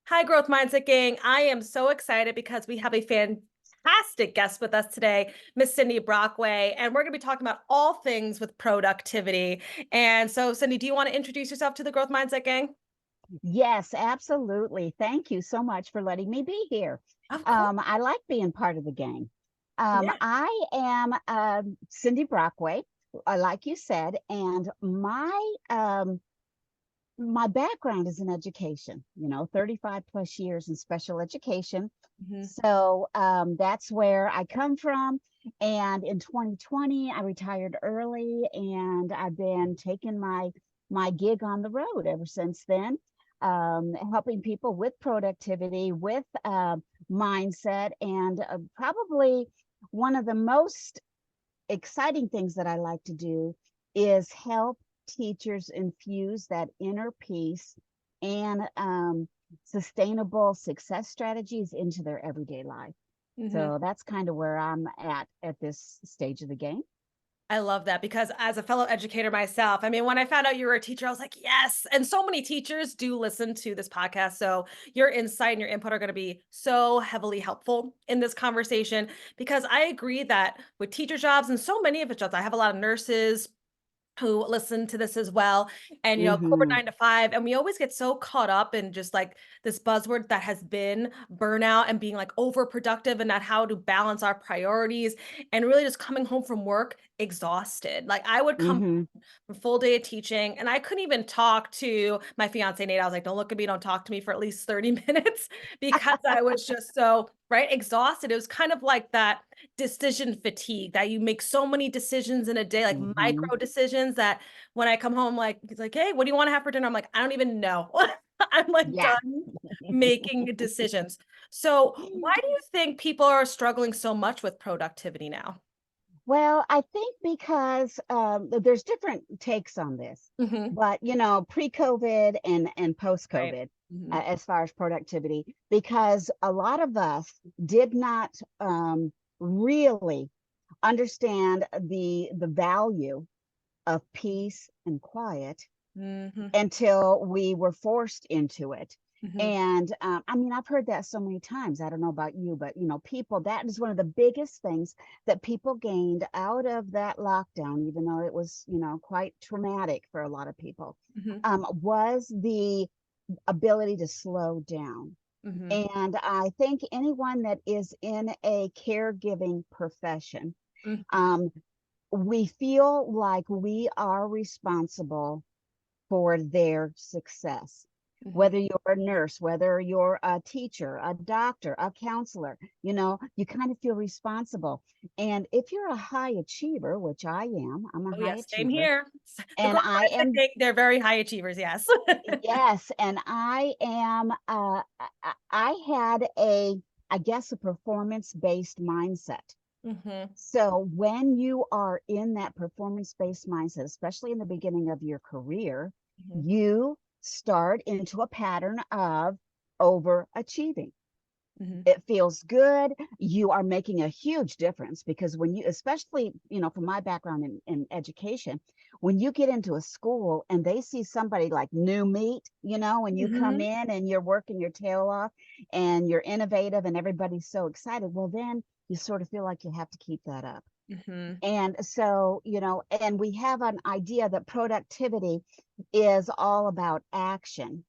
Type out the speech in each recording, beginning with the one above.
Hi, Growth Mindset Gang. I am so excited because we have a fantastic guest with us today, Miss Cindy Brockway, and we're going to be talking about all things with productivity. And so, Cindy, do you want to introduce yourself to the Growth Mindset Gang? Yes, absolutely. Thank you so much for letting me be here. Of course. I like being part of the gang. Yeah. I am Cindy Brockway, like you said, and my background is in education. 35 plus years in special education. Mhm. So that's where I come from. And in 2020, I retired early, and I've been taking my gig on the road ever since then, helping people with productivity, with mindset, and probably one of the most exciting things that I like to do is help teachers infuse that inner peace and sustainable success strategies into their everyday life. Mhm. So that's kind of where I'm at this stage of the game. I love that because as a fellow educator myself, I mean, when I found out you were a teacher, I was like, yes. And so many teachers do listen to this podcast. So your insight and your input are going to be so heavily helpful in this conversation because I agree that with teacher jobs and so many of the jobs, I have a lot of nurses, who listen to this as well. And, corporate Hmm. 9 to 5. And we always get so caught up in just like this buzzword that has been burnout and being like overproductive and not how to balance our priorities and really just coming home from work exhausted. Like I would come Hmm. from full day of teaching and I couldn't even talk to my fiance Nate. I was like, don't look at me, don't talk to me for at least 30 minutes because I was just so right exhausted. It was kind of like that decision fatigue that you make so many decisions in a day, like Hmm. micro decisions that when I come home, like, he's like, hey, what do you want to have for dinner? I'm like, I don't even know. I'm like Yeah. done making decisions. So, why do you think people are struggling so much with productivity now? Well, I think because there's different takes on this, Hmm. but pre-COVID and Right. post-COVID, Hmm. as far as productivity, because a lot of us did not really understand the value of peace and quiet Hmm. until we were forced into it. Hmm. And I mean, I've heard that so many times. I don't know about you, but people, that is one of the biggest things that people gained out of that lockdown, even though it was, quite traumatic for a lot of people, Hmm. was the ability to slow down. Hmm. And I think anyone that is in a caregiving profession, Hmm. um, we feel like we are responsible for their success. Hmm. Whether you're a nurse, whether you're a teacher, a doctor, a counselor, you kind of feel responsible. And if you're a high achiever, which I am, I'm a Oh, high yes, same achiever, here. The and growth I mindset am, thing, they're very high achievers. Yes. yes, and I am, I had I guess, a performance-based mindset. Hmm. So when you are in that performance-based mindset, especially in the beginning of your career, Hmm. you start into a pattern of overachieving. Hmm. It feels good. You are making a huge difference because when you, especially, from my background in education, when you get into a school and they see somebody like new meat, when you come Hmm. in and you're working your tail off and you're innovative and everybody's so excited, well, then you sort of feel like you have to keep that up. Hmm. And so, and we have an idea that productivity is all about action,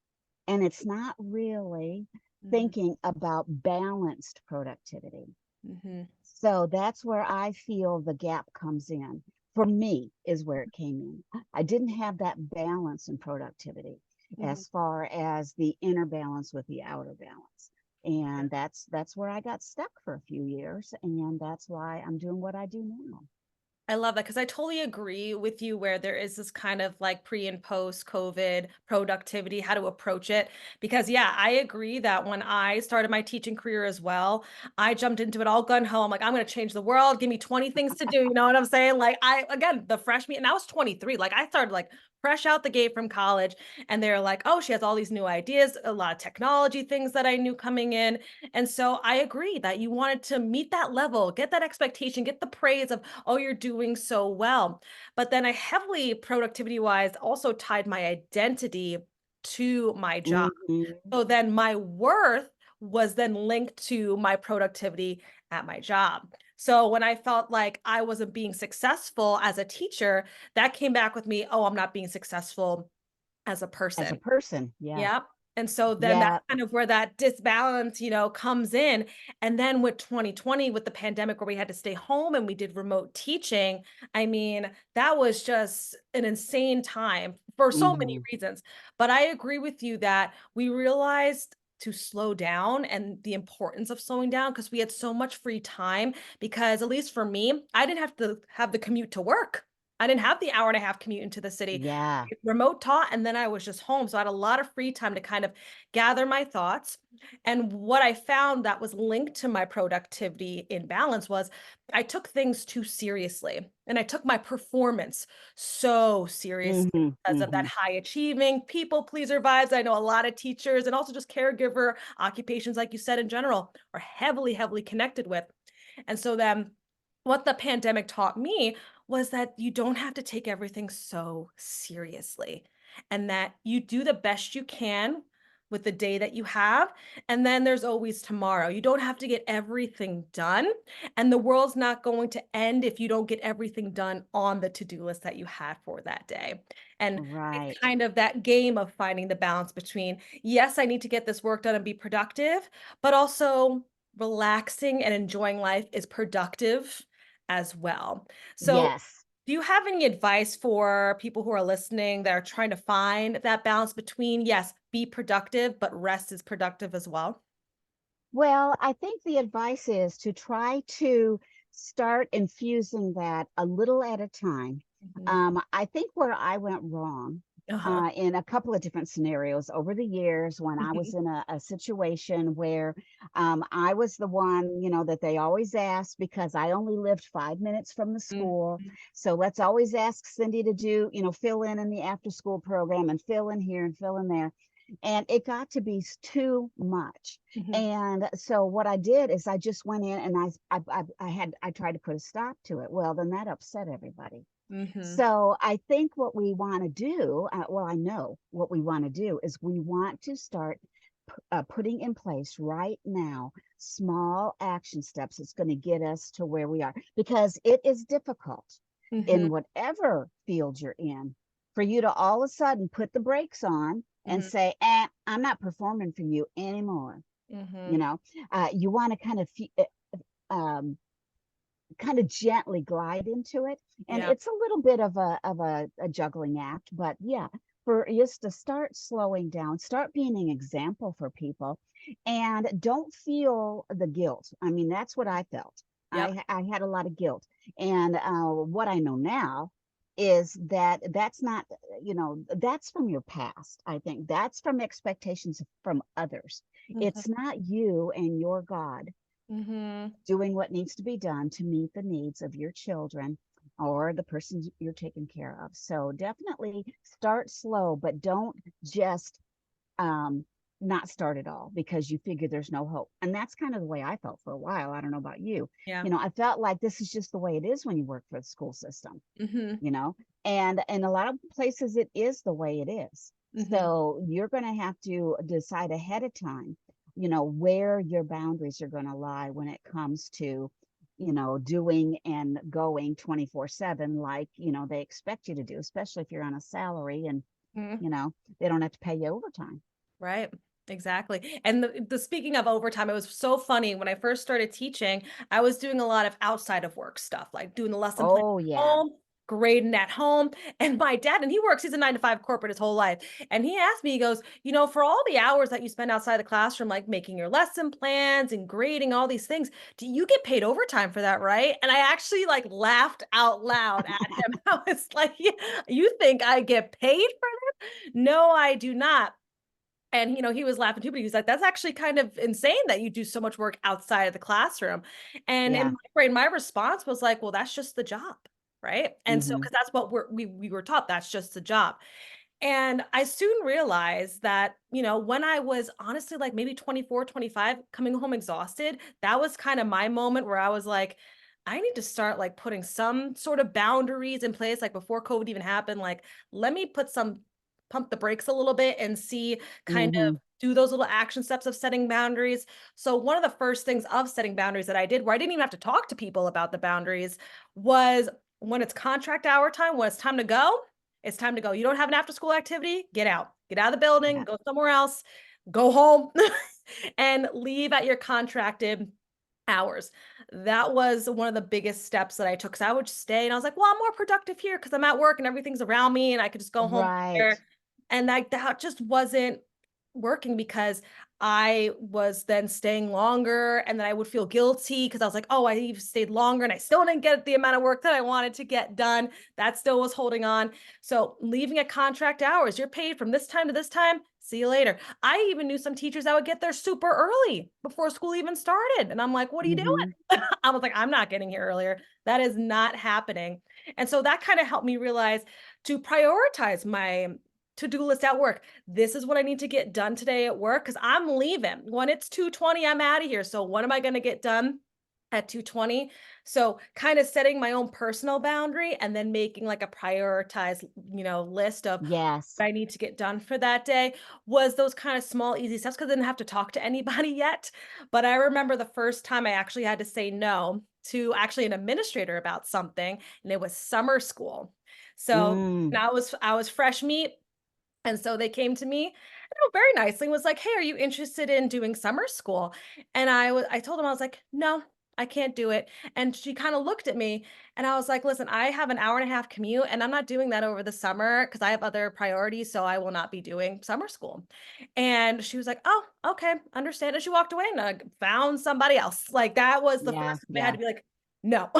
and it's not really Hmm. thinking about balanced productivity. Hmm. So that's where I feel the gap comes in. For me, is where it came in. I didn't have that balance in productivity Hmm. as far as the inner balance with the outer balance. And that's where I got stuck for a few years. And that's why I'm doing what I do now. I love that because I totally agree with you where there is this kind of like pre and post COVID productivity, how to approach it. Because, yeah, I agree that when I started my teaching career as well, I jumped into it all gun ho. I'm like, I'm going to change the world. Give me 20 things to do. You know what I'm saying? Like, again, the fresh me, and I was 23. Like, I started like fresh out the gate from college, and they're like, oh, she has all these new ideas, a lot of technology things that I knew coming in. And so I agree that you wanted to meet that level, get that expectation, get the praise of, oh, you're doing so well. But then I heavily, productivity wise, also tied my identity to my job. Mhm. So then my worth was then linked to my productivity at my job. So when I felt like I wasn't being successful as a teacher, that came back with me, oh, I'm not being successful as a As a person. person, yeah. Yep. And so then that's Yeah. kind of where that disbalance, comes in. And then with 2020, with the pandemic where we had to stay home and we did remote teaching, I mean, that was just an insane time for so many Mhm. reasons. But I agree with you that we realized to slow down and the importance of slowing down because we had so much free time. Because at least for me, I didn't have to have the commute to work. I didn't have the hour and a half commute into the city. Yeah. Remote taught, and then I was just home, so I had a lot of free time to kind of gather my thoughts, and what I found that was linked to my productivity imbalance was I took things too seriously, and I took my performance so seriously Mhm, because of that mhm. high achieving, people pleaser vibes. I know a lot of teachers and also just caregiver occupations, like you said, in general, are heavily, heavily connected with. And so then what the pandemic taught me was that you don't have to take everything so seriously and that you do the best you can with the day that you have. And then there's always tomorrow. You don't have to get everything done. And the world's not going to end if you don't get everything done on the to do list that you had for that day. And it's Right. kind of that game of finding the balance between, yes, I need to get this work done and be productive, but also relaxing and enjoying life is productive as well. So, Yes. do you have any advice for people who are listening that are trying to find that balance between, yes, be productive, but rest is productive as well? Well, I think the advice is to try to start infusing that a little at a time. Mhm. I think where I went wrong Uh-huh. in a couple of different scenarios over the years when I was Mhm. in a situation where I was the one, that they always asked because I only lived 5 minutes from the school. Mhm. So let's always ask Cindy to do, fill in the after school program and fill in here and fill in there. And it got to be too much. Mhm. And so what I did is I just went in and I tried to put a stop to it. Well, then that upset everybody. Mhm. So I think what we want to do, well, I know what we want to do is we want to start putting in place right now small action steps that's going to get us to where we are because it is difficult Mhm. in whatever field you're in for you to all of a sudden put the brakes on and Mhm. say, I'm not performing for you anymore. You Mhm. know, you want to um, kind of gently glide into it, and Yeah. it's a little bit of a juggling act, but yeah, for just to start slowing down, start being an example for people, and don't feel the guilt. I mean, that's what I felt. Yep. I had a lot of guilt, and what I know now is that that's not, that's from your past. I think that's from expectations from others. Mhm. It's not you and your God Mhm. doing what needs to be done to meet the needs of your children or the person you're taking care of. So definitely start slow, but don't just um, not start at all because you figure there's no hope. And that's kind of the way I felt for a while. I don't know about you. Yeah. I felt like this is just the way it is when you work for the school system, Mhm. you know, and in a lot of places it is the way it is. Mhm. So you're going to have to decide ahead of time, where your boundaries are going to lie when it comes to, doing and going 24/7 like, they expect you to do, especially if you're on a salary and, Mhm. they don't have to pay you overtime. Right. Exactly. And the speaking of overtime, it was so funny when I first started teaching, I was doing a lot of outside of work stuff, like doing the lesson plan Oh at yeah. home, grading at home. And my dad, and he works, he's a 9 to 5 corporate his whole life. And he asked me, he goes, for all the hours that you spend outside the classroom, like making your lesson plans and grading all these things, do you get paid overtime for that, right? And I actually like laughed out loud at him. I was like, yeah, you think I get paid for this? No, I do not. And, he was laughing too, but he was like, "That's actually kind of insane that you do so much work outside of the classroom." And in Yeah. my brain, my response was like, "Well, that's just the job." Right. And so, Hmm. because that's what we were taught, that's just the job. And I soon realized that, when I was honestly like maybe 24, 25, coming home exhausted, that was kind of my moment where I was like, I need to start like putting some sort of boundaries in place, like before COVID even happened. Like, let me put some pump the brakes a little bit and see kind of Mhm. do those little action steps of setting boundaries. So one of the first things of setting boundaries that I did, where I didn't even have to talk to people about the boundaries, was when it's contract hour time, when it's time to go, it's time to go. You don't have an after school activity, get out. Get out of the building, Yeah. go somewhere else, go home and leave at your contracted hours. That was one of the biggest steps that I took, 'cause I would stay and I was like, "Well, I'm more productive here because 'cause I'm at work and everything's around me and I could just go home Right. there." And that just wasn't working because I was then staying longer and then I would feel guilty because I was like, "Oh, I even stayed longer and I still didn't get the amount of work that I wanted to get done." That still was holding on. So leaving at contract hours, you're paid from this time to this time. See you later. I even knew some teachers that would get there super early before school even started. And I'm like, what are you Mhm. doing? I was like, I'm not getting here earlier. That is not happening. And so that kind of helped me realize to prioritize my to-do list at work. This is what I need to get done today at work because I'm leaving. When it's 2:20, I'm out of here. So what am I going to get done at 2:20? So kind of setting my own personal boundary and then making like a prioritized, list of Yes. I need to get done for that day was those kind of small, easy steps because I didn't have to talk to anybody yet. But I remember the first time I actually had to say no to actually an administrator about something, and it was summer school. So Mm. and I was fresh meat, and so they came to me, very nicely, was like, "Hey, are you interested in doing summer school?" And I told him, I was like, "No, I can't do it." And she kinda looked at me, and I was like, "Listen, I have an hour and a half commute, and I'm not doing that over the summer because I have other priorities, so I will not be doing summer school." And she was like, "Oh, okay, understand." And she walked away and, found somebody else. Like, that was the Yeah, first time I had yeah. to be like, "No,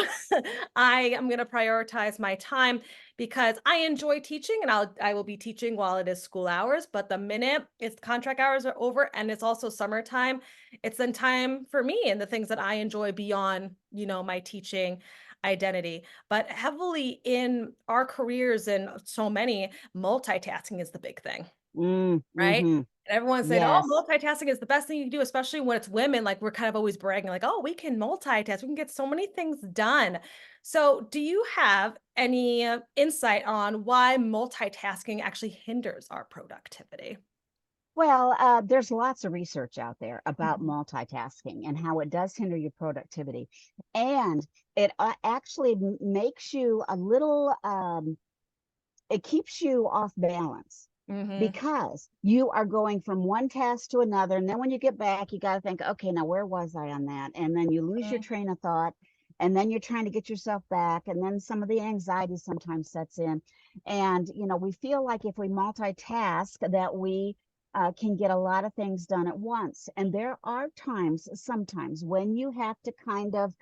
I am gonna prioritize my time because I enjoy teaching and I will be teaching while it is school hours, but the minute it's contract hours are over and it's also summertime, it's then time for me and the things that I enjoy beyond, my teaching identity. But heavily in our careers and so many, multitasking is the big thing. Mm, Right? mhm. And everyone said, "Oh, Yes. multitasking is the best thing you can do," especially when it's women, like, we're kind of always bragging like, "Oh, we can multitask, we can get so many things done." So, do you have any, insight on why multitasking actually hinders our productivity? Well, there's lots of research out there about Mhm, multitasking and how it does hinder your productivity. And it actually makes you a little, it keeps you off balance mhm, because you are going from one task to another. And then when you get back, you got to think, okay, now where was I on that? And then you lose your mhm, train of thought. And then you're trying to get yourself back. And then some of the anxiety sometimes sets in. And, we feel like if we multitask, that we can get a lot of things done at once. And there are times, sometimes, when you have to kind of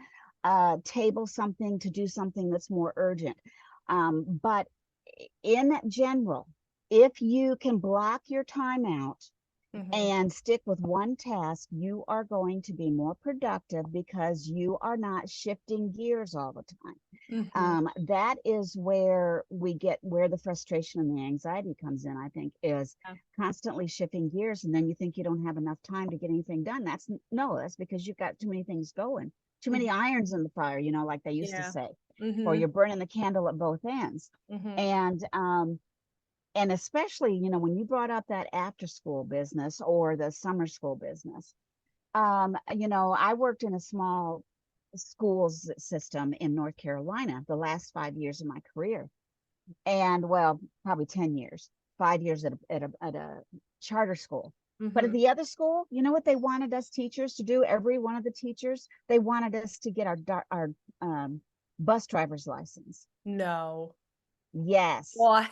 table something to do something that's more urgent. But in general, if you can block your time out mhm, and stick with one task, you are going to be more productive because you are not shifting gears all the time. mhm, That is where the frustration and the anxiety comes in, I think, is yeah, constantly shifting gears. And then you think you don't have enough time to get anything done. No, that's because you've got too many things going, too mhm, many irons in the fire, like they used to yeah, say, or mhm, you're burning the candle at both ends. mhm, And especially, when you brought up that after school business or the summer school business, I worked in a small schools system in North Carolina the last 5 years of my career. And well, probably 10 years, 5 years at a charter school. But at mhm. the other school, you know what they wanted us teachers to do? Every one of the teachers, they wanted us to get our bus driver's license. No. Yes. Why?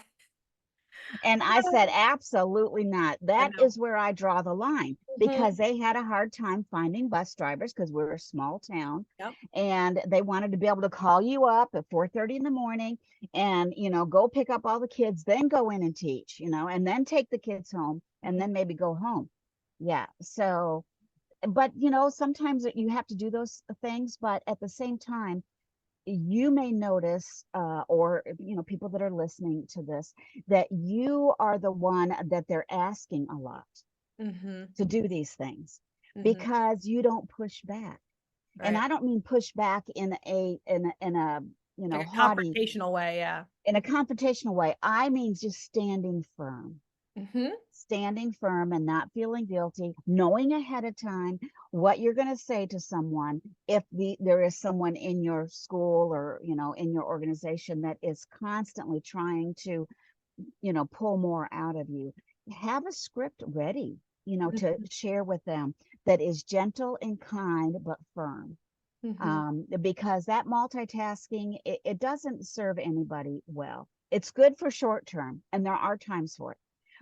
And I said, absolutely not. I That know. is where I draw the line because Mhm. they had a hard time finding bus drivers because we're a small town. Yep. And they wanted to be able to call you up at 4:30 in the morning and, go pick up all the kids, then go in and teach, and then take the kids home and Mhm, then maybe go home. Yeah. So, but, sometimes you have to do those things. But at the same time, you may notice, or people that are listening to this, that you are the one that they're asking a lot mhm, to do these things mhm. because you don't push back. And Right. I don't mean push back in a Like a haughty confrontational way, yeah. in a confrontational way. I mean, just standing firm. Mhm, Standing firm and not feeling guilty, knowing ahead of time what you're going to say to someone if there is someone in your school or in your organization that is constantly trying to pull more out of you. Have a script ready, to mhm, share with them that is gentle and kind but firm. mhm, Because that multitasking, it doesn't serve anybody well. It's good for short term, and there are times for it.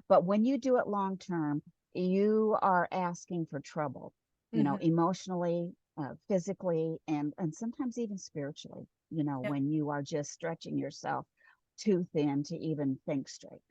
But when you do it long term, you are asking for trouble, mhm. emotionally, physically, and sometimes even spiritually, Yep. when you are just stretching yourself too thin to even think straight.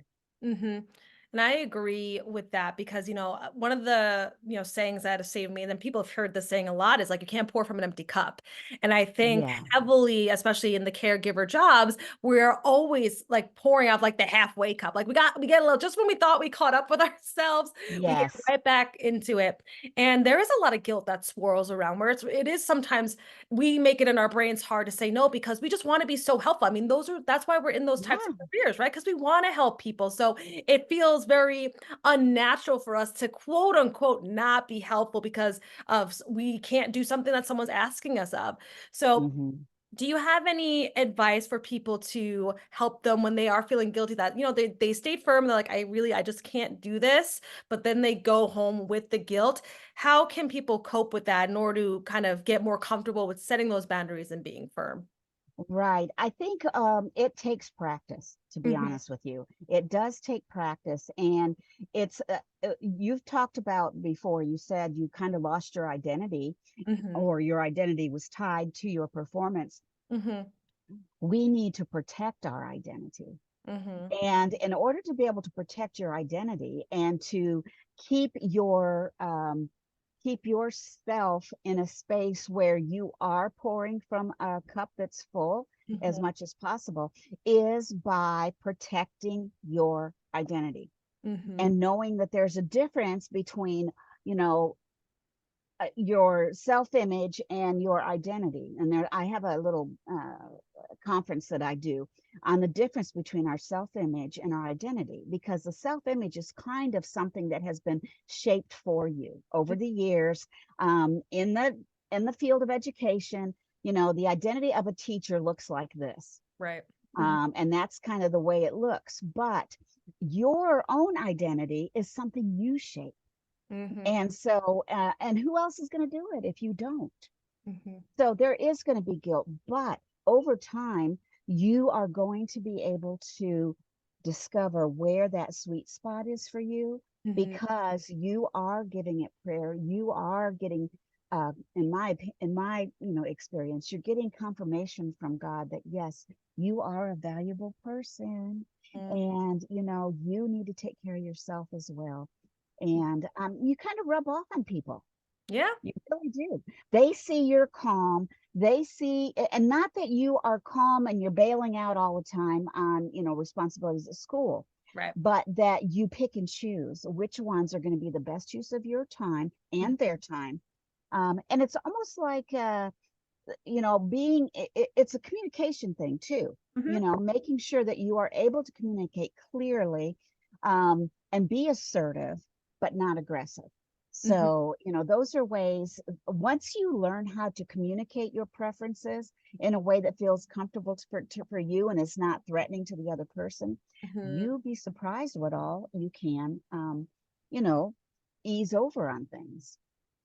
Mhm. And I agree with that because, one of the, sayings that have saved me, and then people have heard this saying a lot is like, you can't pour from an empty cup. And I think Yeah. heavily, especially in the caregiver jobs, we're always like pouring out like the halfway cup. Like we get a little, just when we thought we caught up with ourselves, we get Yes. right back into it. And there is a lot of guilt that swirls around where it is sometimes we make it in our brains hard to say no because we just want to be so helpful. I mean, that's why we're in those types of Yeah. careers, right? Because we want to help people. So it feels very unnatural for us to quote unquote not be helpful because we can't do something that someone's asking us of. So Hmm. do you have any advice for people to help them when they are feeling guilty that, they stayed firm, they're like, I just can't do this, but then they go home with the guilt. How can people cope with that in order to kind of get more comfortable with setting those boundaries and being firm? Right. I think it takes practice, to be Mhm, honest with you. It does take practice. And you've talked about before, you said you kind of lost your identity, mhm, or your identity was tied to your performance. mhm, We need to protect our identity. mhm, And in order to be able to protect your identity and to keep keep yourself in a space where you are pouring from a cup that's full as mhm, much as possible, is by protecting your identity mhm, and knowing that there's a difference between, you know, your self-image and your identity. And there, I have a little conference that I do on the difference between our self-image and our identity, because the self-image is kind of something that has been shaped for you over mm, the years. In the field of education, the identity of a teacher looks like this, right. Mhm, and that's kind of the way it looks. But your own identity is something you shape. mhm, And so, and who else is going to do it if you don't? mhm, So there is going to be guilt, but over time, you are going to be able to discover where that sweet spot is for you, mhm, because you are giving it prayer. You are getting, in my experience, you're getting confirmation from God that yes, you are a valuable person, mm. and you need to take care of yourself as well. And you kind of rub off on people. Yeah, You really do. They see you're calm. They see, and not that you are calm and you're bailing out all the time on, responsibilities at school, right. but that you pick and choose which ones are going to be the best use of your time and their time. And it's almost like, it's a communication thing too, Mhm, making sure that you are able to communicate clearly, and be assertive, but not aggressive. mhm, So, those are ways, once you learn how to communicate your preferences in a way that feels comfortable for you and is not threatening to the other person, mhm. you'll be surprised what all you can, you know, ease over on things.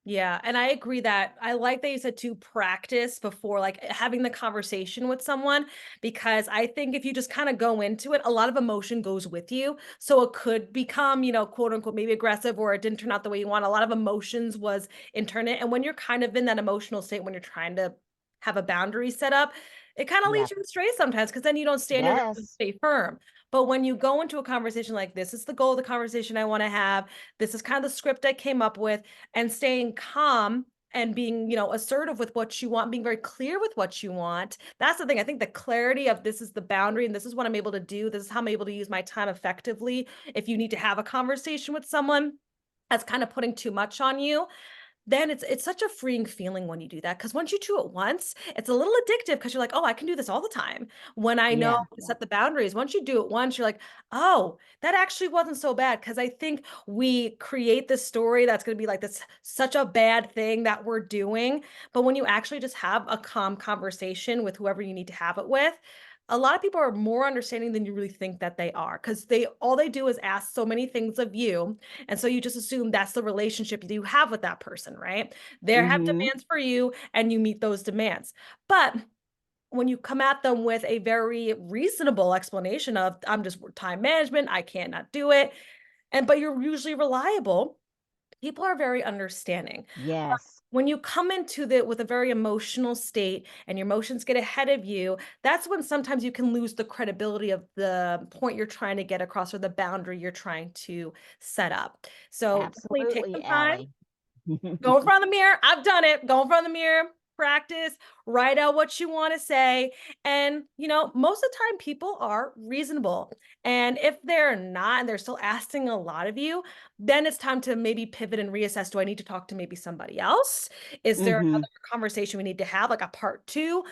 Yeah, and I agree that I like that you said to practice before like having the conversation with someone because I think if you just kind of go into it, a lot of emotion goes with you. So it could become, quote unquote, maybe aggressive or it didn't turn out the way you want. A lot of emotions was internal. And when you're kind of in that emotional state, when you're trying to have a boundary set up, it kind of Yeah. leads you astray sometimes because then you don't stand your ground and Yes. stay firm. But when you go into a conversation like this is the goal of the conversation I want to have. This is kind of the script I came up with and staying calm and being, assertive with what you want, being very clear with what you want. That's the thing. I think the clarity of this is the boundary and this is what I'm able to do. This is how I'm able to use my time effectively. If you need to have a conversation with someone that's kind of putting too much on you, then it's such a freeing feeling when you do that, because once you do it once, it's a little addictive because 'cause you're like, "Oh, I can do this all the time." When I know Yeah. to set the boundaries, once you do it once, you're like, "Oh, that actually wasn't so bad." Because I think we create this story that's gonna be like this such a bad thing that we're doing, but when you actually just have a calm conversation with whoever you need to have it with, a lot of people are more understanding than you really think that they are, because they all they do is ask so many things of you, and so you just assume that's the relationship that you have with that person, right? They have Mhm. demands for you and you meet those demands. But when you come at them with a very reasonable explanation of I'm just time management, I cannot do it, and but you're usually reliable, people are very understanding. But Yes. when you come into the with a very emotional state and your emotions get ahead of you, that's when sometimes you can lose the credibility of the point you're trying to get across or the boundary you're trying to set up. So definitely take Absolutely, some time. Allie. Go in front of the mirror. I've done it. Go in front of the mirror, practice, write out what you want to say. And, most of the time people are reasonable. And if they're not, and they're still asking a lot of you, then it's time to maybe pivot and reassess. Do I need to talk to maybe somebody else? Is there Mhm. another conversation we need to have, like a part two?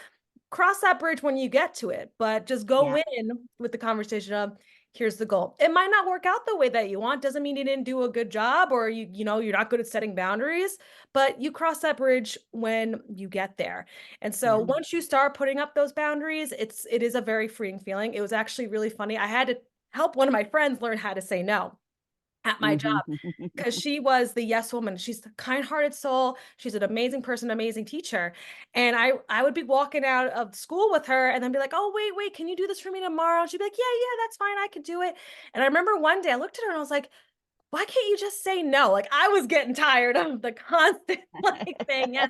Cross that bridge when you get to it, but just go Yeah. in with the conversation of, "Here's the goal." It might not work out the way that you want, doesn't mean you didn't do a good job or you're not good at setting boundaries, but you cross that bridge when you get there. And so Yeah. once you start putting up those boundaries, it is a very freeing feeling. It was actually really funny. I had to help one of my friends learn how to say no at my Mhm. job. 'Cause she was the yes woman. She's a kind-hearted soul. She's an amazing person, amazing teacher. And I would be walking out of school with her and then be like, "Oh, wait, can you do this for me tomorrow?" And she'd be like, "Yeah, yeah, that's fine. I can do it." And I remember one day I looked at her and I was like, "Why can't you just say no?" Like, I was getting tired of the constant, like, saying yes.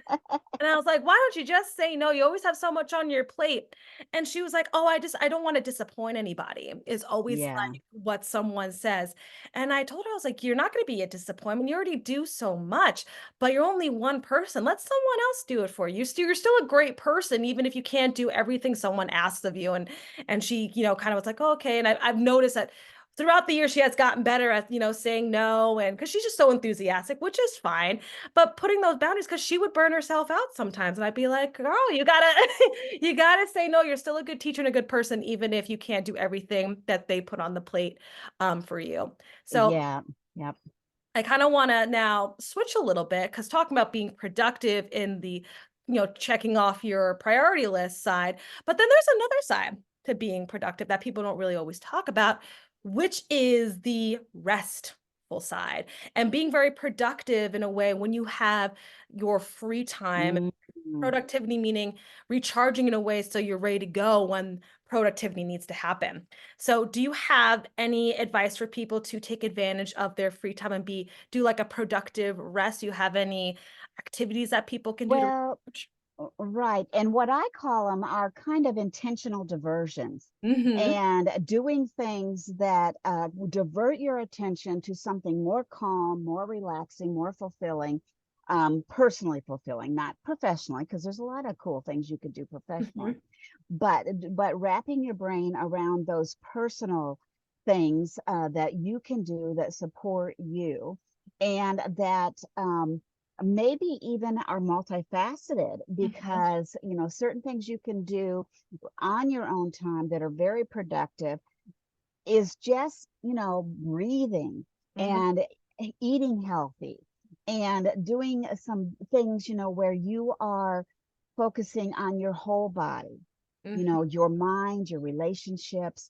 And I was like, "Why don't you just say no? You always have so much on your plate." And she was like, "Oh, I don't wanna disappoint anybody," is always, Yeah. like, what someone says. And I told her, I was like, "You're not gonna be a disappointment. You already do so much, but you're only one person. Let someone else do it for you. You're still a great person, even if you can't do everything someone asks of you." And she, kind of was like, "Oh, okay." And I've noticed that throughout the year, she has gotten better at, saying no, and because she's just so enthusiastic, which is fine. But putting those boundaries, because she would burn herself out sometimes, and I'd be like, "Girl, you gotta you gotta say no. You're still a good teacher and a good person, even if you can't do everything that they put on the plate, for you." So Yeah. Yep. I kind of want to now switch a little bit, because talking about being productive in the, checking off your priority list side, but then there's another side to being productive that people don't really always talk about, which is the restful side and being very productive in a way when you have your free time. Mhm. Productivity meaning recharging in a way so you're ready to go when productivity needs to happen. So, do you have any advice for people to take advantage of their free time and do like a productive rest? Do you have any activities that people can do to Well, recharge? right. And what I call them are kind of intentional diversions Mhm. and doing things that divert your attention to something more calm, more relaxing, more fulfilling, personally fulfilling, not professionally, because there's a lot of cool things you could do professionally. Mhm. But wrapping your brain around those personal things that you can do that support you and that maybe even are multifaceted Mhm. because certain things you can do on your own time that are very productive is just breathing Mhm. and eating healthy and doing some things where you are focusing on your whole body, Mhm. your mind, your relationships,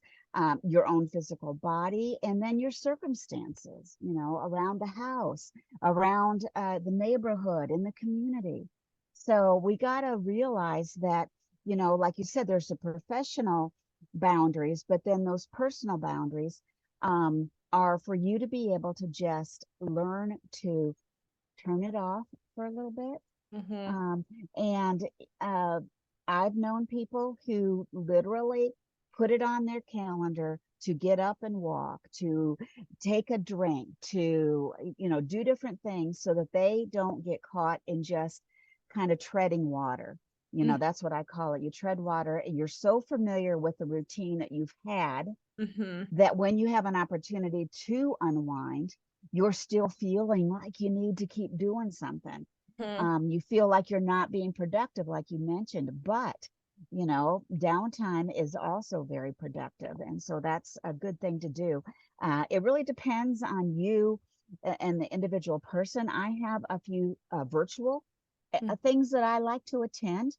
your own physical body, and then your circumstances, around the house, around the neighborhood, in the community. So we got to realize that, like you said, there's the professional boundaries, but then those personal boundaries are for you to be able to just learn to turn it off for a little bit. Mhm. Um, and uh, I've known people who literally put it on their calendar to get up and walk, to take a drink, to, do different things so that they don't get caught in just kind of treading water. Mhm. That's what I call it. You tread water and you're so familiar with the routine that you've had Mhm. that when you have an opportunity to unwind, you're still feeling like you need to keep doing something. Mhm. You feel like you're not being productive, like you mentioned, but downtime is also very productive. And so that's a good thing to do. It really depends on you and the individual person. I have a few virtual Mm. things that I like to attend.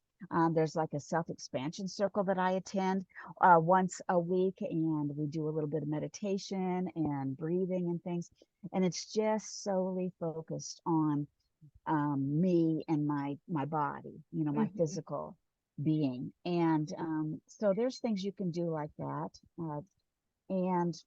There's like a self-expansion circle that I attend once a week, and we do a little bit of meditation and breathing and things. And it's just solely focused on me and my body, my Mhm. physical being. And so there's things you can do like that. And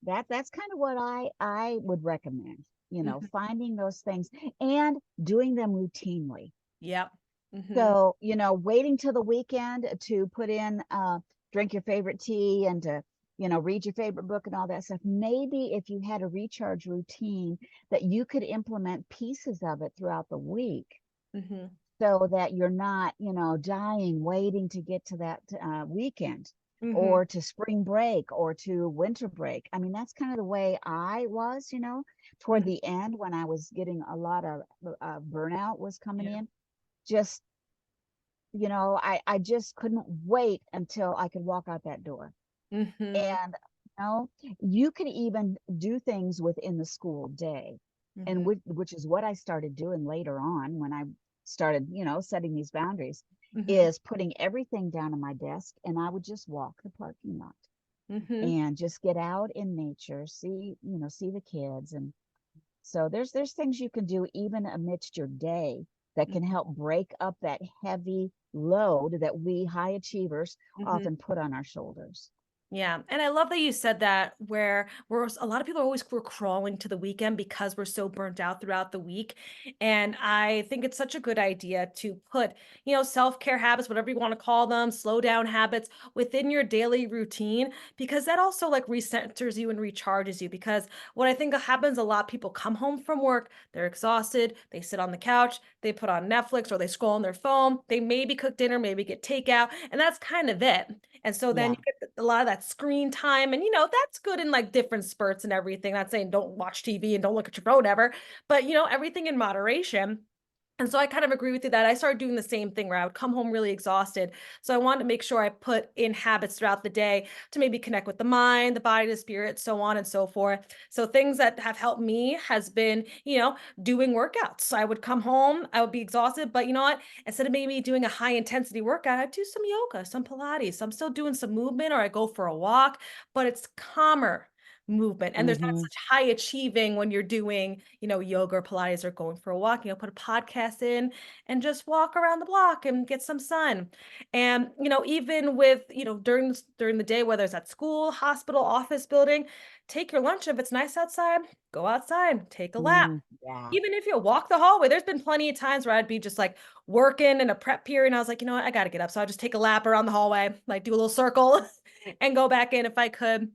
that's kind of what I would recommend, Mhm. finding those things and doing them routinely. Yep. Mhm. So, waiting till the weekend to put in, drink your favorite tea and to, read your favorite book and all that stuff. Maybe if you had a recharge routine that you could implement pieces of it throughout the week Mhm. so that you're not, dying waiting to get to that weekend Mhm. or to spring break or to winter break. I mean, that's kind of the way I was, toward Mhm. the end when I was getting a lot of burnout was coming Yeah. in. Just I just couldn't wait until I could walk out that door. Mhm. And you could even do things within the school day, and Mhm. which is what I started doing later on when I started, setting these boundaries, Mhm. is putting everything down on my desk, and I would just walk the parking lot Mhm. and just get out in nature, see the kids. And so there's things you can do even amidst your day that can help break up that heavy load that we high achievers Mhm. often put on our shoulders. Yeah, and I love that you said that where a lot of people are always we're crawling to the weekend because we're so burnt out throughout the week. And I think it's such a good idea to put, self-care habits, whatever you want to call them, slow down habits within your daily routine because that also like recenters you and recharges you. Because what I think happens a lot, people come home from work, they're exhausted, they sit on the couch, they put on Netflix or they scroll on their phone, they maybe cook dinner, maybe get takeout, and that's kind of it. And so then you Yeah. get a lot of that screen time, and that's good in like different spurts and everything. Not saying don't watch TV and don't look at your phone ever, but everything in moderation. And so I kind of agree with you that I started doing the same thing where I would come home really exhausted. So I wanted to make sure I put in habits throughout the day to maybe connect with the mind, the body, the spirit, so on and so forth. So things that have helped me has been, doing workouts. So I would come home, I would be exhausted, but you know what? Instead of maybe doing a high intensity workout, I do some yoga, some Pilates. So I'm still doing some movement or I go for a walk, but it's calmer movement. And there's not Hmm. such high achieving when you're doing, yoga or Pilates or going for a walk, put a podcast in and just walk around the block and get some sun. And, even with, during the day, whether it's at school, hospital, office building, take your lunch. If it's nice outside, go outside, take a lap. Yeah. Even if you walk the hallway, there's been plenty of times where I'd be just like working in a prep period. And I was like, you know what, I got to get up. So I just take a lap around the hallway, like do a little circle and go back in if I could.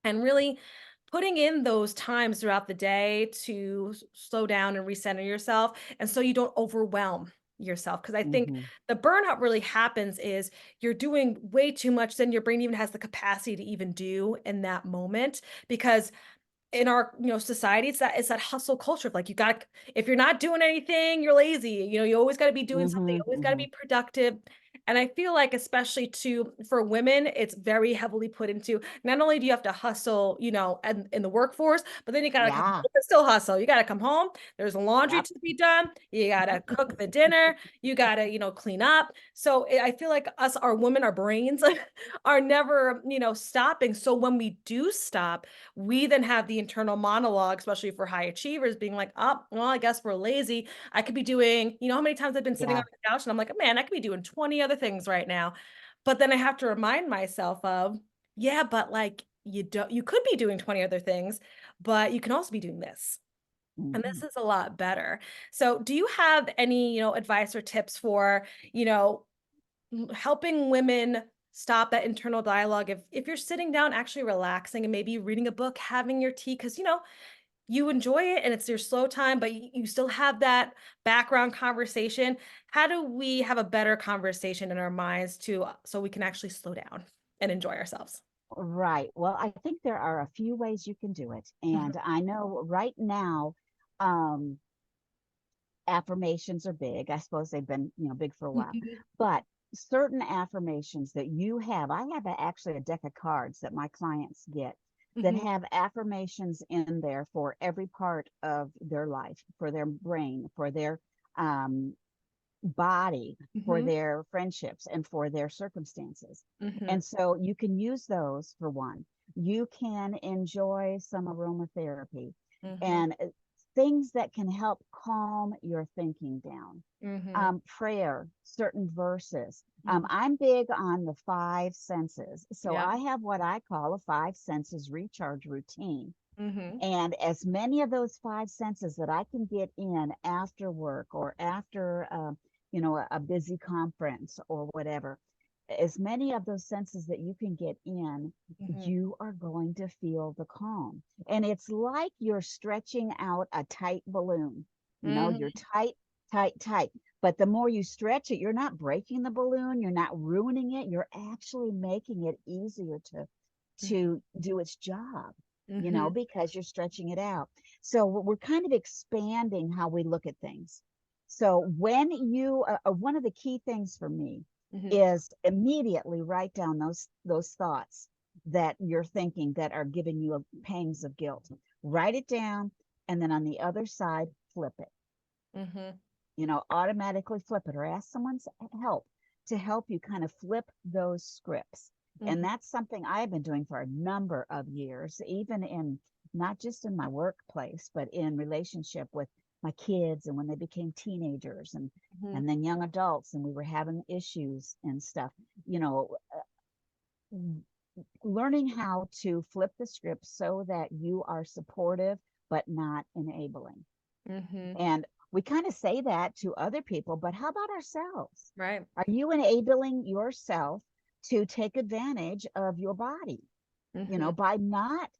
And really putting in those times throughout the day to slow down and recenter yourself. And so you don't overwhelm yourself. Because I think Hmm. the burnout really happens is you're doing way too much than your brain even has the capacity to even do in that moment. Because in our society it's that hustle culture of like you got if you're not doing anything you're lazy, you always got to be doing something, Hmm. you always got to Hmm. be productive. And I feel like especially for women it's very heavily put into not only do you have to hustle and in the workforce, but then you got to come Yeah. home and still hustle. You got to come home, there's laundry Yep. to be done, you got to cook the dinner, you got to clean up. So I feel like our women, our brains are never stopping. So when we do stop, we then have the internal monologue, especially for high achievers, being like, oh, well, I guess we're lazy. I could be doing, how many times I've been sitting on Yeah. the couch and I'm like, man, I could be doing 20 other things right now. But then I have to remind myself of, yeah, but like you could be doing 20 other things, but you can also be doing this. And Hmm. this is a lot better. So do you have any, advice or tips for, you know, helping women stop that internal dialogue if you're sitting down actually relaxing and maybe reading a book, having your tea because you enjoy it and it's your slow time, but you still have that background conversation. How do we have a better conversation in our minds so we can actually slow down and enjoy ourselves? Right. Well, I think there are a few ways you can do it. Mhm. And I know right now, um, affirmations are big. I suppose they've been, big for a while. Mhm, But certain affirmations that you have, I have actually a deck of cards that my clients get that mhm, have affirmations in there for every part of their life, for their brain, for their um, body, for mhm, their friendships, and for their circumstances. mhm, And so you can use those for one. You can enjoy some aromatherapy mhm, and things that can help calm your thinking down. mhm, Prayer, certain verses. mhm. I'm big on the five senses. So Yeah. I have what I call a five senses recharge routine. Mhm, And as many of those five senses that I can get in after work or after, a busy conference or whatever, as many of those senses that you can get in, mhm, you are going to feel the calm. And it's like you're stretching out a tight balloon. You're mhm, tight, tight, tight. But the more you stretch it, you're not breaking the balloon, you're not ruining it, you're actually making it easier to do its job, mhm, because you're stretching it out. So we're kind of expanding how we look at things. So when one of the key things for me mhm, is immediately write down those thoughts that you're thinking that are giving you pangs of guilt. Write it down, and then on the other side, flip it. mhm, Automatically flip it or ask someone's help to help you kind of flip those scripts. And mhm, that's something I've been doing for a number of years, even in not just in my workplace, but in relationship with my kids and when they became teenagers mhm, and then young adults and we were having issues and stuff. You know, Learning how to flip the script so that you are supportive but not enabling. mhm. And we kind of say that to other people, but how about ourselves? Right. Are you enabling yourself to take advantage of your body, Mhm, by not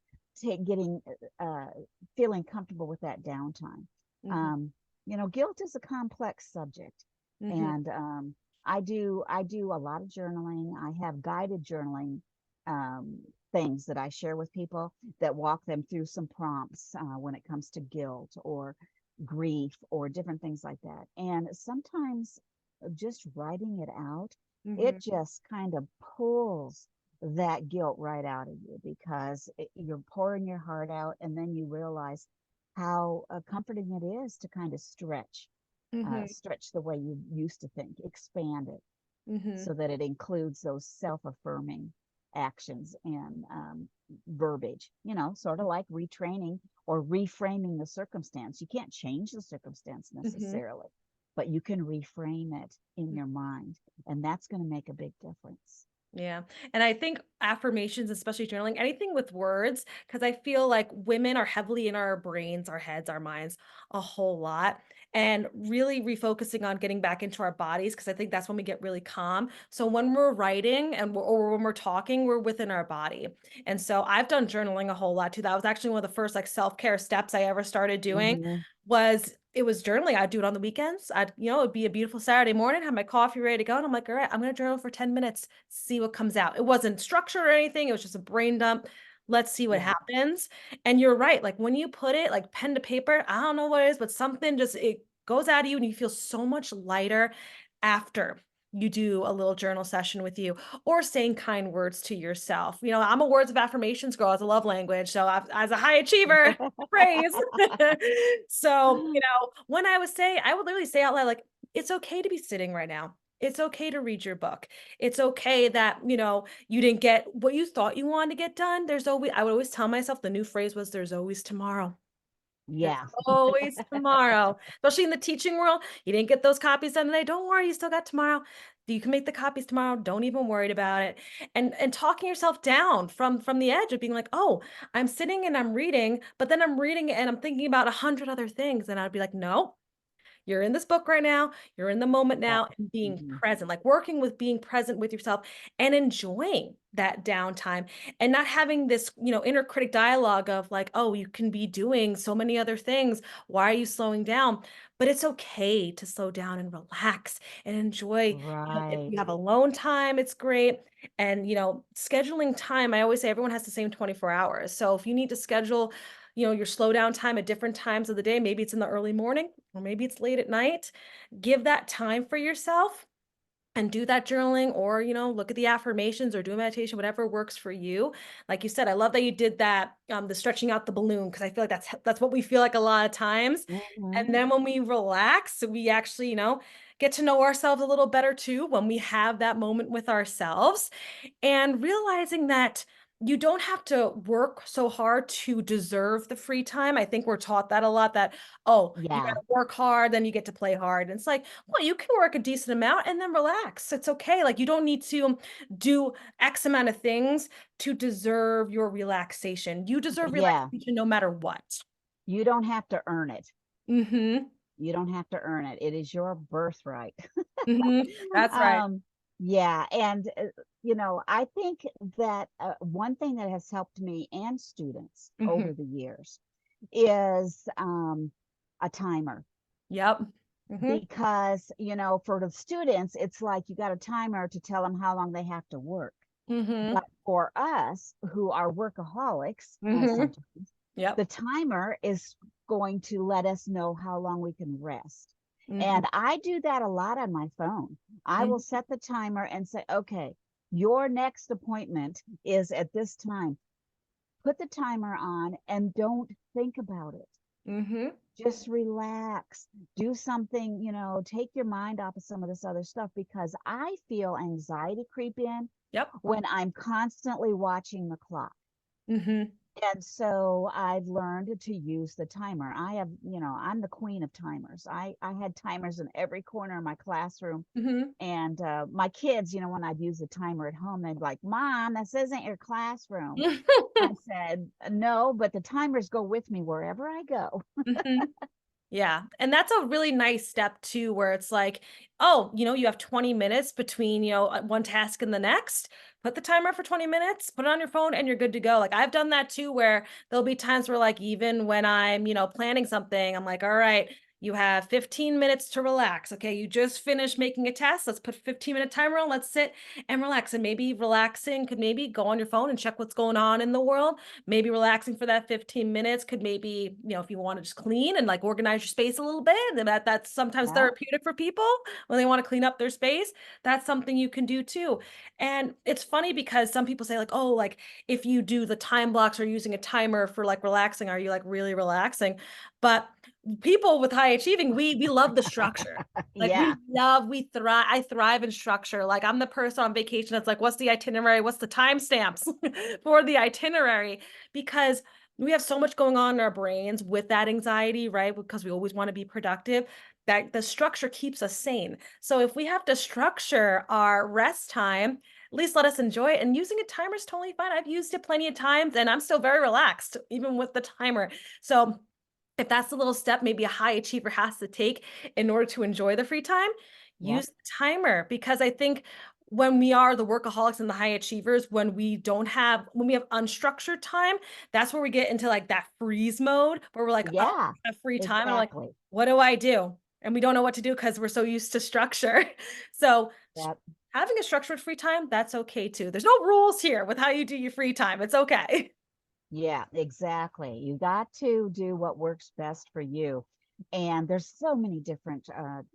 getting, uh, feeling comfortable with that downtime? mhm, Um, Guilt is a complex subject. mhm, And I do a lot of journaling. I have guided journaling um, things that I share with people that walk them through some prompts when it comes to guilt or grief or different things like that. And sometimes just writing it out, it mhm, just kind of pulls that guilt right out of you because you're pouring your heart out, and then you realize how comforting it is to kind of mhm, stretch the way you used to think, expand it mhm, so that it includes those self-affirming actions and verbiage, sort of like retraining or reframing the circumstance. You can't change the circumstance mhm. necessarily, but you can reframe it in your mind, and that's going to make a big difference. Yeah. And I think affirmations, especially journaling, anything with words, because I feel like women are heavily in our brains, our heads, our minds a whole lot. And really refocusing on getting back into our bodies, because I think that's when we get really calm. So when we're writing or when we're talking, we're within our body. And so I've done journaling a whole lot too. That was actually one of the first like self-care steps I ever started doing Hmm. was it was journaling. I'd do it on the weekends. It'd be a beautiful Saturday morning, have my coffee ready to go. And I'm like, all right, I'm going to journal for 10 minutes, see what comes out. It wasn't structured or anything. It was just a brain dump. Let's see what Yeah. happens. And you're right. Like when you put it like pen to paper, I don't know what it is, but something just, it goes out of you and you feel so much lighter after you do a little journal session with you or saying kind words to yourself. I'm a words of affirmations girl as a love language. So as a high achiever, praise. So, when I was saying, I would literally say out loud, like, it's okay to be sitting right now. It's okay to read your book. It's okay that, you didn't get what you thought you wanted to get done. I would always tell myself the new phrase was, there's always tomorrow. There's Yeah. always tomorrow, especially in the teaching world. You didn't get those copies done today. Don't worry, you still got tomorrow. You can make the copies tomorrow. Don't even worry about it. And talking yourself down from the edge of being like, oh, I'm sitting and I'm reading, but then I'm reading and I'm thinking about 100 other things. And I'd be like, no, you're in this book right now. You're in the moment Yeah. now and being Hmm. present, like working with being present with yourself and enjoying that downtime and not having this, inner critic dialogue of like, oh, you can be doing so many other things. Why are you slowing down? But it's okay to slow down and relax and enjoy. If Right. you have alone time, it's great. And, scheduling time, I always say everyone has the same 24 hours. So if you need to schedule your slow down time at different times of the day. Maybe it's in the early morning or maybe it's late at night. Give that time for yourself and do that journaling or, look at the affirmations or do a meditation, whatever works for you. Like you said, I love that you did that, the stretching out the balloon, because I feel like that's what we feel like a lot of times. Mhm. And then when we relax, we actually, get to know ourselves a little better too when we have that moment with ourselves and realizing that you don't have to work so hard to deserve the free time. I think we're taught that a lot that, oh, you got Yeah. to work hard, then you get to play hard. And it's like, well, you can work a decent amount and then relax. It's okay. Like you don't need to do X amount of things to deserve your relaxation. You deserve Yeah. relaxation no matter what. You don't have to earn it. Mhm. You don't have to earn it. It is your birthright. Mhm. That's right. Um, yeah, and, I think that, one thing that has helped me and students over Mhm. the years is, a timer. Yep. Mhm. Because, for the students, it's like you got a timer to tell them how long they have to work. Mhm. But for us who are workaholics, Mhm. sometimes, Yep. the timer is going to let us know how long we can rest. Mhm. And I do that a lot on my phone. I will Mhm. set the timer and say, okay, your next appointment is at this time. Put the timer on and don't think about it. Mhm. Just relax. Do something, take your mind off of some of this other stuff because I feel anxiety creep in Yep. when I'm constantly watching the clock. Mhm. And so I've learned to use the timer. I'm the queen of timers. I had timers in every corner of my classroom. Mhm. And my kids, when I'd use the timer at home, they'd be like, Mom, this isn't your classroom. I said, no, but the timers go with me wherever I go. Mhm. Yeah, and that's a really nice step too, where it's like, oh, you have 20 minutes between, one task and the next. Put the timer for 20 minutes, put it on your phone, and you're good to go. Like I've done that too, where there'll be times where, like, even when I'm, planning something, I'm like, all right, you have 15 minutes to relax. Okay, you just finished making a task. Let's put 15-minute timer on. Let's sit and relax. And maybe relaxing could maybe go on your phone and check what's going on in the world. Maybe relaxing for that 15 minutes could maybe, if you want to just clean and like organize your space a little bit, and that's sometimes Yeah. therapeutic for people when they want to clean up their space. That's something you can do too. And it's funny because some people say like, oh, like if you do the time blocks or using a timer for like relaxing, are you like really relaxing? But people with high achieving, we love the structure. Like Yeah. we thrive. I thrive in structure. Like I'm the person on vacation that's like, what's the itinerary? What's the timestamps for the itinerary? Because we have so much going on in our brains with that anxiety, right? Because we always want to be productive, that the structure keeps us sane. So if we have to structure our rest time, at least let us enjoy it. And using a timer is totally fine. I've used it plenty of times and I'm still very relaxed, even with the timer. So if that's the little step maybe a high achiever has to take in order to enjoy the free time, Yep. use the timer, because I think when we are the workaholics and the high achievers, when we have unstructured time, that's where we get into like that freeze mode where we're like, oh, Yeah. I have free time. And I'm like, Exactly. what do I do? And we don't know what to do because we're so used to structure. So Yep. having a structured free time, that's okay too. There's no rules here with how you do your free time. It's okay. Yeah, exactly. You got to do what works best for you. And there's so many different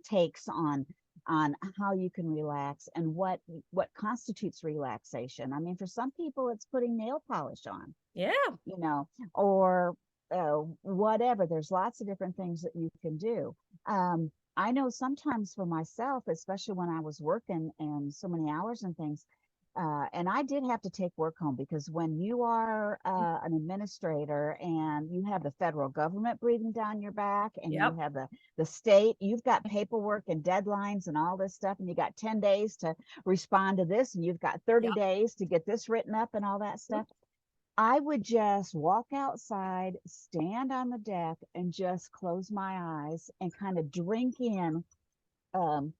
takes on how you can relax and what constitutes relaxation. I mean, for some people, it's putting nail polish on, Yeah. you know, or whatever. There's lots of different things that you can do. I know sometimes for myself, especially when I was working and so many hours and things, and I did have to take work home because when you are an administrator and you have the federal government breathing down your back and you Yep. have the state, you've got paperwork and deadlines and all this stuff, and you got 10 days to respond to this, and you've got 30 Yep. days to get this written up and all that stuff. I would just walk outside, stand on the deck, and just close my eyes and kind of um,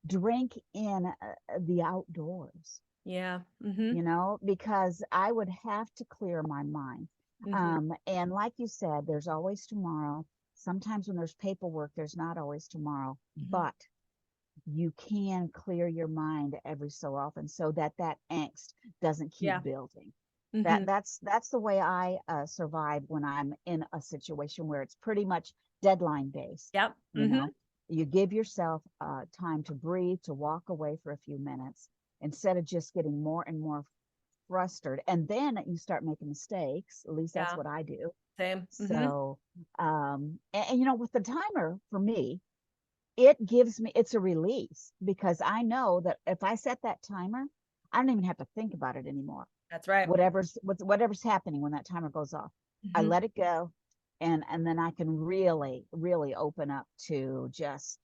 drink in the outdoors, Yeah. Mhm. because I would have to clear my mind. Mhm. And like you said, there's always tomorrow. Sometimes when there's paperwork, there's not always tomorrow, Mhm. but you can clear your mind every so often so that that angst doesn't keep Yeah. building. Mhm. That's the way I survive when I'm in a situation where it's pretty much deadline based. Yep. You Mhm. know, you give yourself time to breathe, to walk away for a few minutes instead of just getting more and more frustrated. And then you start making mistakes. At least that's Yeah. what I do. Same. Mhm. So, with the timer for me, it gives me, it's a release because I know that if I set that timer, I don't even have to think about it anymore. That's right. Whatever's happening when that timer goes off, I Mhm. let it go, and then I can really open up to just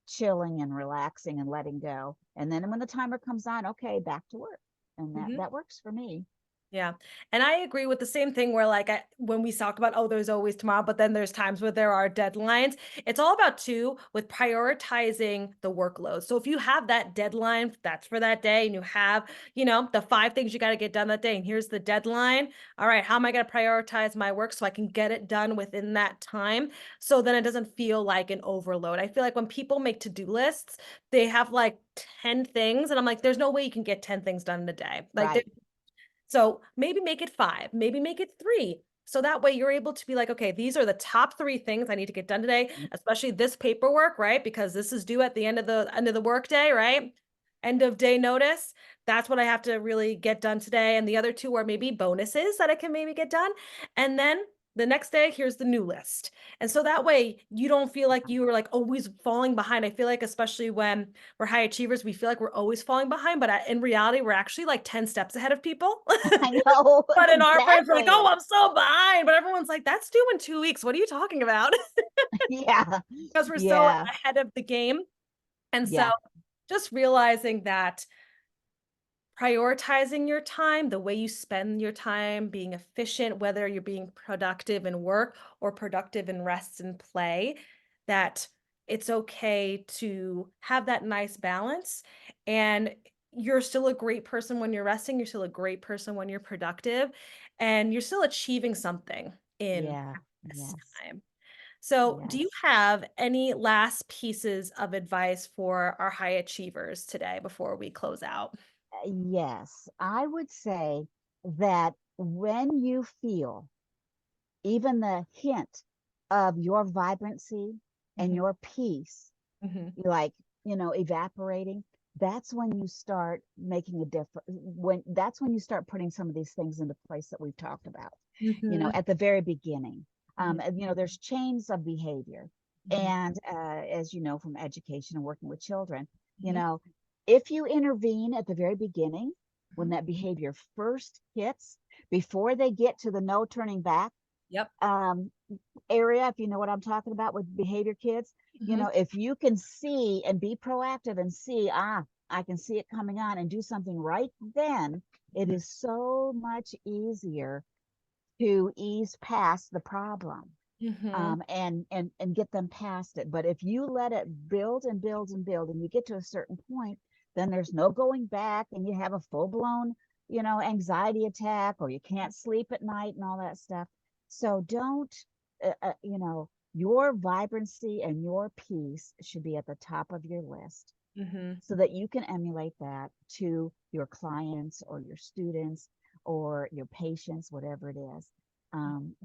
chilling and relaxing and letting go. And then when the timer comes on, okay, back to work. And that Mhm. that works for me. Yeah. And I agree with the same thing where like when we talk about, oh, there's always tomorrow, but then there's times where there are deadlines. It's all about too with prioritizing the workload. So if you have that deadline, that's for that day, and you have, the 5 things you got to get done that day, and here's the deadline. All right, how am I going to prioritize my work so I can get it done within that time? So then it doesn't feel like an overload. I feel like when people make to-do lists, they have like 10 things, and I'm like, there's no way you can get 10 things done in a day. Like Right. so maybe make it 5, maybe make it 3. So that way you're able to be like, okay, these are the top 3 things I need to get done today, especially this paperwork, right? Because this is due at the end of the workday, right? End of day notice. That's what I have to really get done today. And the other 2 are maybe bonuses that I can maybe get done. And then the next day, here's the new list. And so that way you don't feel like you are like always falling behind. I feel like, especially when we're high achievers, we feel like we're always falling behind, but in reality, we're actually like 10 stesteps ahead of people. I know. But in our brains, we're like, "Oh, Exactly. I'm so behind," but everyone's like, "That's due in 2 weeks. What are you talking about?" Yeah. Because we're so Yeah. ahead of the game. And so Yeah. just realizing that prioritizing your time, the way you spend your time, being efficient, whether you're being productive in work or productive in rest and play, that it's okay to have that nice balance. And you're still a great person when you're resting. You're still a great person when you're productive, and you're still achieving something in Yeah. this Yes. time. So, do you Yes. have any last pieces of advice for our high achievers today before we close out? Yes. I would say that when you feel even the hint of your vibrancy and Mhm, your peace, mhm, like, evaporating, that's when you start making a difference. That's when you start putting some of these things into place that we've talked about, mhm, at the very beginning. mhm, There's chains of behavior. mhm, And as you know from education and working with children, you mhm, know, if you intervene at the very beginning, when mhm. that behavior first hits, before they get to the no turning back, Yep. um, area, if you know what I'm talking about with behavior kids, Mhm, if you can see and be proactive and see, I can see it coming on and do something right then, it mhm, is so much easier to ease past the problem, mhm, and get them past it. But if you let it build and build and build, and you get to a certain point, then there's no going back, and you have a full blown, anxiety attack, or you can't sleep at night and all that stuff. So don't, your vibrancy and your peace should be at the top of your list mhm, so that you can emulate that to your clients or your students or your patients, whatever it is.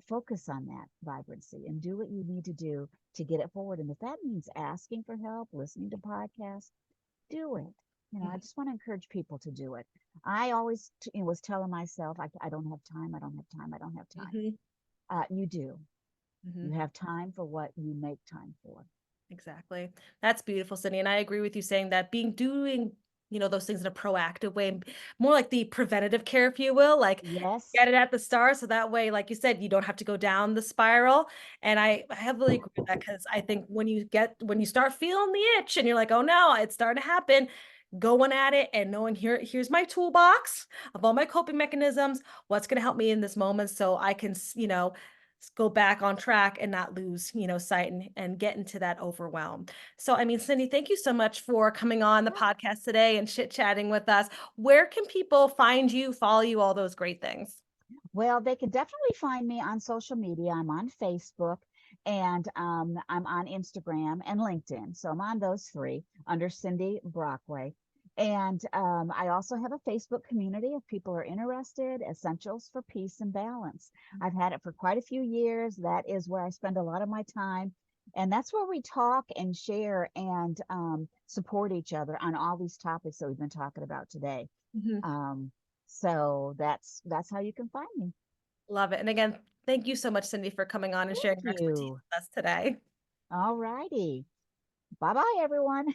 Focus on that vibrancy and do what you need to do to get it forward. And if that means asking for help, listening to podcasts, do it. I mhm, just want to encourage people to do it. I always was telling myself, I don't have time, I don't have time, I don't have time. mhm, You do. You mhm. have time for what you make time for. Exactly. That's beautiful, Sydney. And I agree with you saying that doing, those things in a proactive way, more like the preventative care, if you will, like Yes. get it at the start. So that way, like you said, you don't have to go down the spiral. And I heavily agree with that because I think when you start feeling the itch and you're like, oh no, it's starting to happen, going at it and knowing here's my toolbox of all my coping mechanisms, what's going to help me in this moment so I can, go back on track and not lose, sight and get into that overwhelm. So, I mean, Cindy, thank you so much for coming on the podcast today and chit chatting with us. Where can people find you, follow you, all those great things? Well, they can definitely find me on social media. I'm on Facebook, and I'm on Instagram and LinkedIn. So I'm on those three under Cindy Brockway. And I also have a Facebook community if people are interested, Essentials for Peace and Balance. I've had it for quite a few years. That is where I spend a lot of my time. And that's where we talk and share and support each other on all these topics that we've been talking about today. Mhm. Um, so that's how you can find me. Love it. And again, thank you so much, Cindy, for coming on and Thank sharing your expertise you. with us today. All righty. Bye bye, everyone.